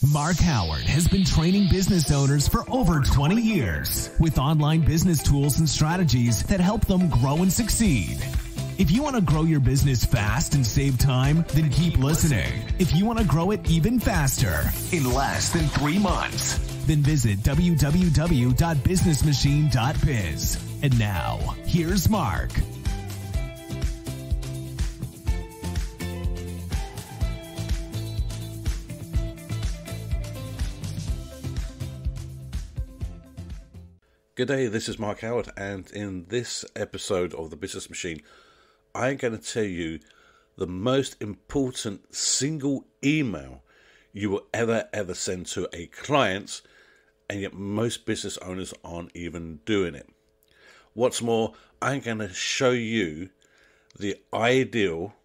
Mark Howard has been training business owners for over 20 years with online business tools and strategies that help them grow and succeed. If you want to grow your business fast and save time, then keep listening. If you want to grow it even faster in less than 3 months, then visit www.BusinessMachine.biz. And now, here's Mark. Good day, this is Mark Howard, and in this episode of the Business Machine, I'm going to tell you the most important single email you will ever send to a client, and yet most business owners aren't even doing it. What's more, I'm going to show you the ideal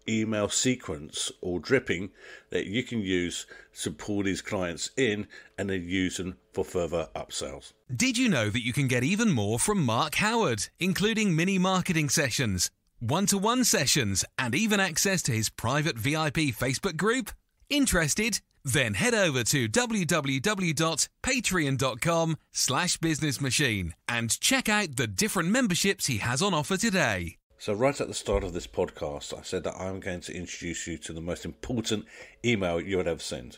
email sequence or dripping that you can use to pull these clients in and then use them for further upsells. Did you know that you can get even more from Mark Howard, including mini marketing sessions, one-to-one sessions, and even access to his private VIP Facebook group? Interested? Then head over to www.patreon.com/businessmachine and check out the different memberships he has on offer today. So right at the start of this podcast, I said that I'm going to introduce you to the most important email you would ever send.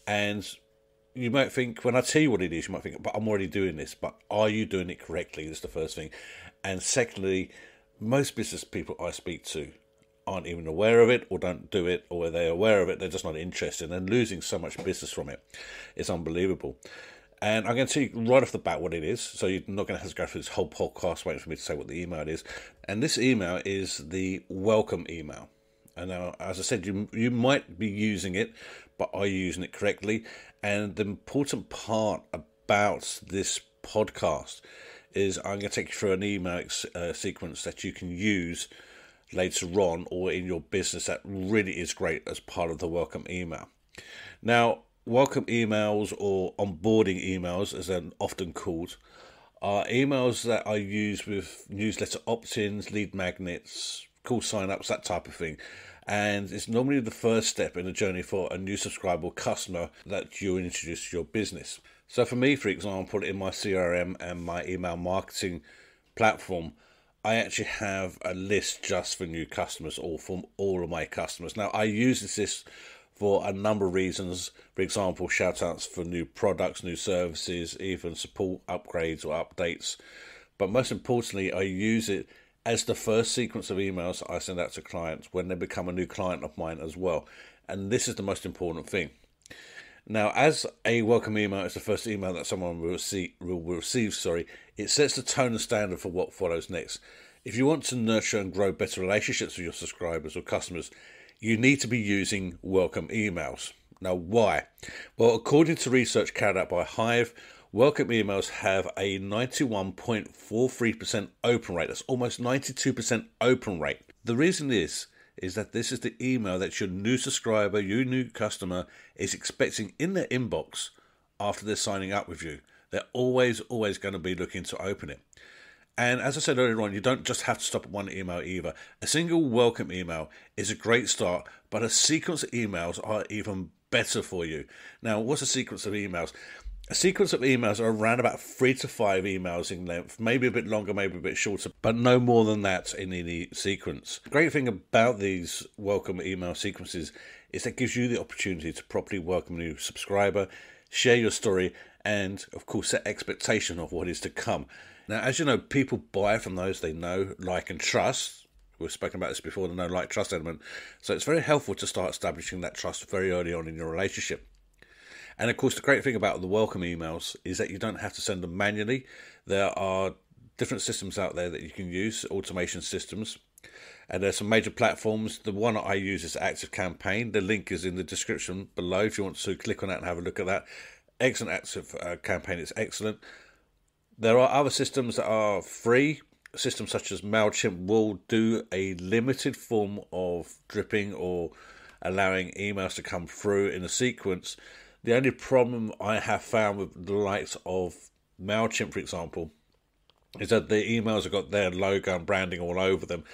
And you might think, when I tell you what it is, you might think, but I'm already doing this. But are you doing it correctly? That's the first thing. And secondly, most business people I speak to aren't even aware of it or don't do it, or they're aware of it, they're just not interested and losing so much business from it. It's unbelievable. And I'm going to tell you right off the bat what it is, so you're not going to have to go through this whole podcast waiting for me to say what the email is. And this email is the welcome email. And now, as I said, you might be using it, but are you using it correctly? And the important part about this podcast is I'm going to take you through an email sequence that you can use later on or in your business that really is great as part of the welcome email. Now, welcome emails, or onboarding emails as they're often called, are emails that I use with newsletter opt-ins, lead magnets, call sign-ups, that type of thing. And it's normally the first step in the journey for a new subscriber or customer that you introduce to your business. So for me, for example, in my CRM and my email marketing platform, I actually have a list just for new customers or from all of my customers. Now, I use this for a number of reasons. For example, shout outs for new products, new services, even support upgrades or updates. But most importantly, I use it as the first sequence of emails I send out to clients when they become a new client of mine as well. And this is the most important thing. Now, as a welcome email is the first email that someone will receive, it sets the tone and standard for what follows next. If you want to nurture and grow better relationships with your subscribers or customers, you need to be using welcome emails. Now, why? Well, according to research carried out by Hive, welcome emails have a 91.43% open rate. That's almost 92% open rate. The reason is that this is the email that your new subscriber, your new customer is expecting in their inbox after they're signing up with you. They're always going to be looking to open it. And as I said earlier on, you don't just have to stop at one email either. A single welcome email is a great start, but a sequence of emails are even better for you. Now, what's a sequence of emails? A sequence of emails are around about 3 to 5 emails in length, maybe a bit longer, maybe a bit shorter, but no more than that in any sequence. The great thing about these welcome email sequences is that it gives you the opportunity to properly welcome a new subscriber, share your story, and of course set expectation of what is to come. Now, as you know, people buy from those they know, like, and trust. We've spoken about this before, the know, like, trust element. So it's very helpful to start establishing that trust very early on in your relationship. And of course, the great thing about the welcome emails is that you don't have to send them manually. There are different systems out there that you can use, automation systems. And there's some major platforms. The one I use is ActiveCampaign. The link is in the description below if you want to click on that and have a look at that. Excellent ActiveCampaign, it's excellent. There are other systems that are free. Systems such as MailChimp will do a limited form of dripping or allowing emails to come through in a sequence. The only problem I have found with the likes of MailChimp, for example, is that the emails have got their logo and branding all over them.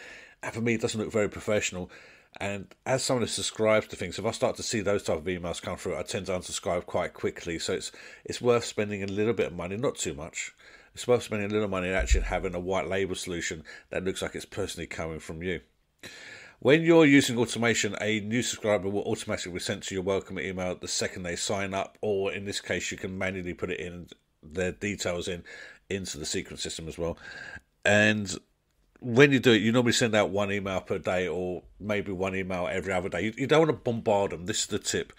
And for me, it doesn't look very professional. And as someone who subscribes to things, if I start to see those type of emails come through, I tend to unsubscribe quite quickly. So it's worth spending a little bit of money, not too much. It's worth spending a little money and actually having a white label solution that looks like it's personally coming from you. When you're using automation, a new subscriber will automatically be sent to your welcome email the second they sign up, or in this case, you can manually put it in their details into the sequence system as well. And when you do it, you normally send out one email per day, or maybe one email every other day. You don't want to bombard them. This is the tip.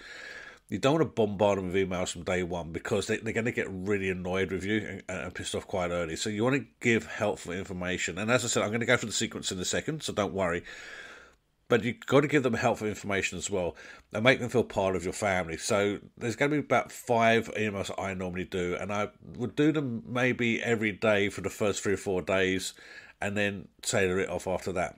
You don't want to bombard them with emails from day one, because they're going to get really annoyed with you and pissed off quite early. So you want to give helpful information. And as I said, I'm going to go through the sequence in a second, so don't worry. But you've got to give them helpful information as well and make them feel part of your family. So there's going to be about 5 emails that I normally do, and I would do them maybe every day for the first 3 or 4 days, and then tailor it off after that.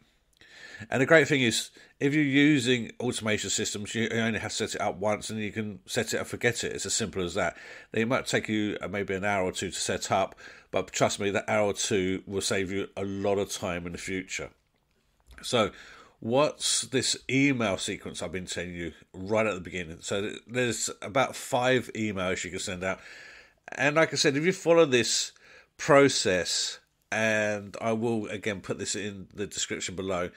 And the great thing is, if you're using automation systems, you only have to set it up once, and you can set it and forget it. It's as simple as that. It might take you maybe an hour or 2 to set up, but trust me, that hour or 2 will save you a lot of time in the future. So what's this email sequence I've been telling you right at the beginning? So there's about 5 emails you can send out. And like I said, if you follow this process, and I will again put this in the description below,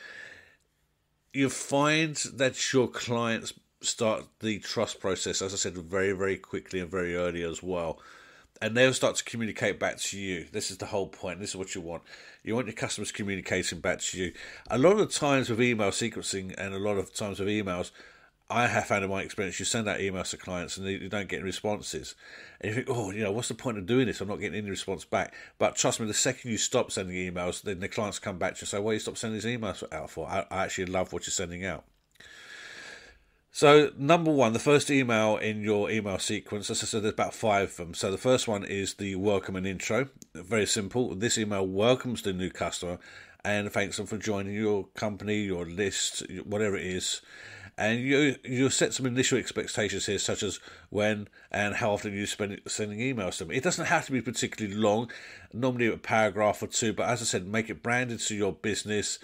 you find that your clients start the trust process, as I said, very, very quickly and very early as well. And they'll start to communicate back to you. This is the whole point. This is what you want. You want your customers communicating back to you. A lot of the times with email sequencing, and a lot of times with emails, I have found in my experience, you send out emails to clients and you don't get any responses. And you think, what's the point of doing this? I'm not getting any response back. But trust me, the second you stop sending emails, then the clients come back to you and say, why you stop sending these emails out for? I actually love what you're sending out. So, number 1, the first email in your email sequence, as I said, there's about 5 of them. So the first one is the welcome and intro. Very simple. This email welcomes the new customer and thanks them for joining your company, your list, whatever it is. And you set some initial expectations here, such as when and how often you spend sending emails to them. It doesn't have to be particularly long, normally a paragraph or 2, but as I said, make it branded to your business.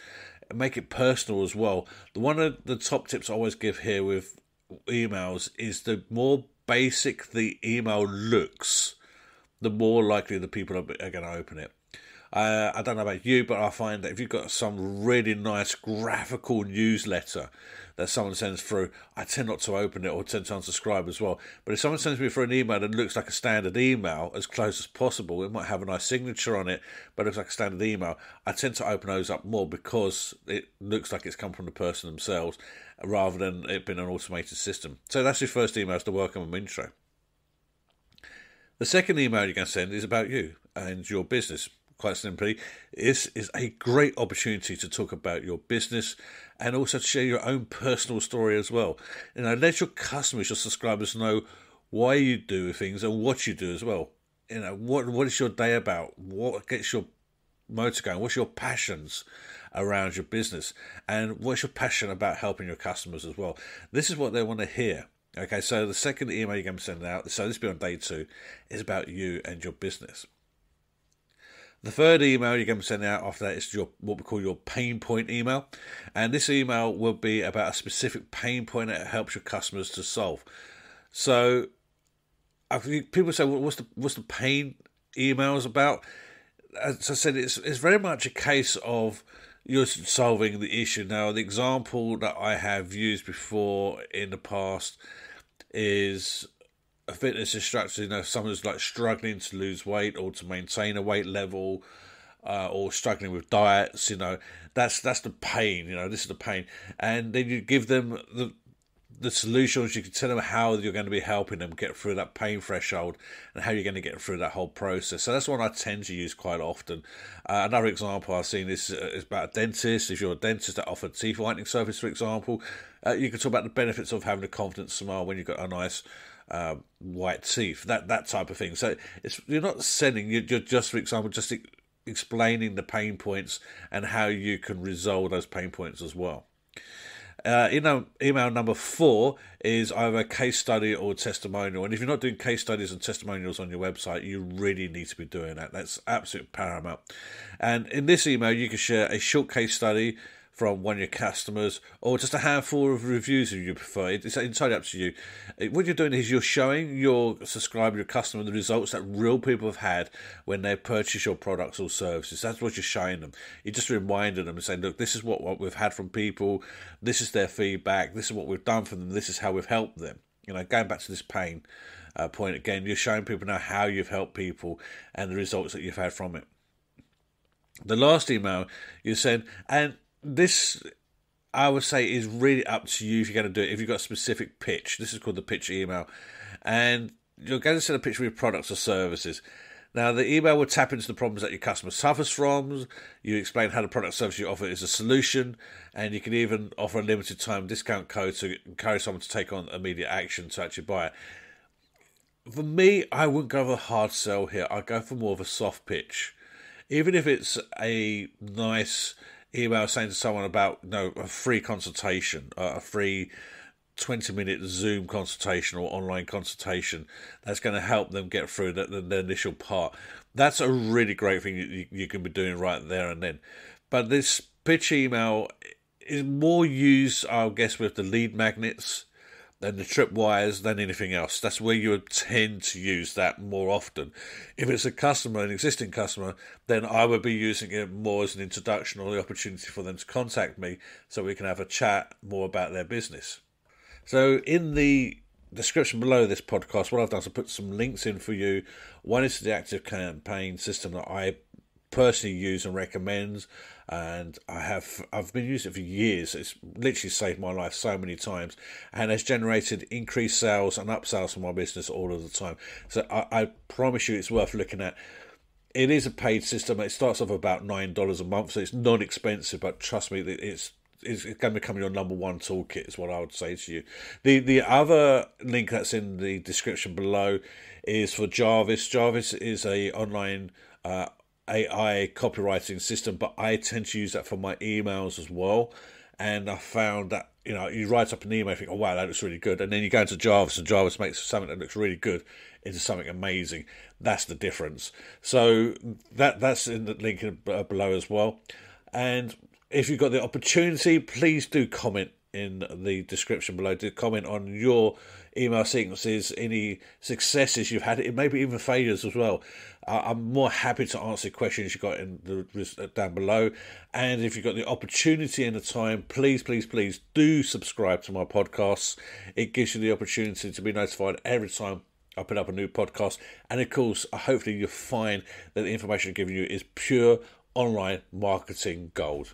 Make it personal as well. One of the top tips I always give here with emails is the more basic the email looks, the more likely the people are going to open it. I don't know about you, but I find that if you've got some really nice graphical newsletter that someone sends through, I tend not to open it or tend to unsubscribe as well. But if someone sends me through an email that looks like a standard email, as close as possible, it might have a nice signature on it, but it looks like a standard email, I tend to open those up more because it looks like it's come from the person themselves rather than it being an automated system. So that's your first email, it's the welcome and intro. The second email you're going to send is about you and your business. Quite simply, this is a great opportunity to talk about your business and also to share your own personal story as well. Let your customers, your subscribers know why you do things and what you do as well. What is your day about? What gets your motor going? What's your passions around your business? And what's your passion about helping your customers as well? This is what they want to hear. Okay, so the second email you're going to send out, so this will be on day 2, is about you and your business. The third email you're going to send out after that is what we call your pain point email. And this email will be about a specific pain point that helps your customers to solve. So I think people say, well, what's the pain emails about? As I said, it's very much a case of you're solving the issue. Now, the example that I have used before in the past is a fitness instructor, someone who's like struggling to lose weight or to maintain a weight level, or struggling with diets, that's the pain, this is the pain. And then you give them the solutions, you can tell them how you're going to be helping them get through that pain threshold and how you're going to get through that whole process. So that's one I tend to use quite often. Another example I've seen is about a dentist. If you're a dentist that offers teeth whitening service, for example, you can talk about the benefits of having a confident smile when you've got a nice white teeth, that type of thing. So you're not selling, you're just, for example, just explaining the pain points and how you can resolve those pain points as well. Email number 4 is either a case study or testimonial. And if you're not doing case studies and testimonials on your website, you really need to be doing that. That's absolute paramount. And in this email, you can share a short case study from one of your customers, or just a handful of reviews if you prefer. It's entirely up to you. What you're doing is you're showing your subscriber, your customer, the results that real people have had when they purchase your products or services. That's what you're showing them. You're just reminding them and saying, look, this is what we've had from people, this is their feedback, this is what we've done for them, this is how we've helped them. Going back to this pain point again, you're showing people now how you've helped people and the results that you've had from it. The last email you send, and this, I would say, is really up to you if you're going to do it. If you've got a specific pitch, this is called the pitch email, and you're going to send a pitch with your products or services. Now, the email will tap into the problems that your customer suffers from. You explain how the product or service you offer is a solution, and you can even offer a limited time discount code to encourage someone to take on immediate action to actually buy it. For me, I wouldn't go for a hard sell here. I'd go for more of a soft pitch. Even if it's a nice email saying to someone about a free consultation, a free 20-minute Zoom consultation or online consultation that's going to help them get through the initial part. That's a really great thing you can be doing right there and then. But this pitch email is more used, I guess, with the lead magnets and the tripwires than anything else. That's where you would tend to use that more often. If it's a customer, an existing customer, then I would be using it more as an introduction or the opportunity for them to contact me so we can have a chat more about their business. So in the description below this podcast, what I've done is I put some links in for you. One is the ActiveCampaign system that I personally use and recommend, and I've been using it for years. It's literally saved my life so many times and has generated increased sales and upsells for my business all of the time. So I promise you it's worth looking at. It is a paid system. It starts off about $9 a month, so it's not expensive, but trust me, it's going to become your number one toolkit is what I would say to you. The other link that's in the description below is for Jarvis. Jarvis is a online AI copywriting system, but I tend to use that for my emails as well. And I found that, you write up an email, you think, oh, wow, that looks really good. And then you go into Jarvis, and Jarvis makes something that looks really good into something amazing. That's the difference. So that's in the link below as well. And if you've got the opportunity, please do comment in the description below. Do comment on your email sequences, any successes you've had, maybe even failures as well. I'm more happy to answer questions you've got down below. And if you've got the opportunity and the time, please do subscribe to my podcasts. It gives you the opportunity to be notified every time I put up a new podcast. And of course, hopefully you'll find that the information I'm giving you is pure online marketing gold.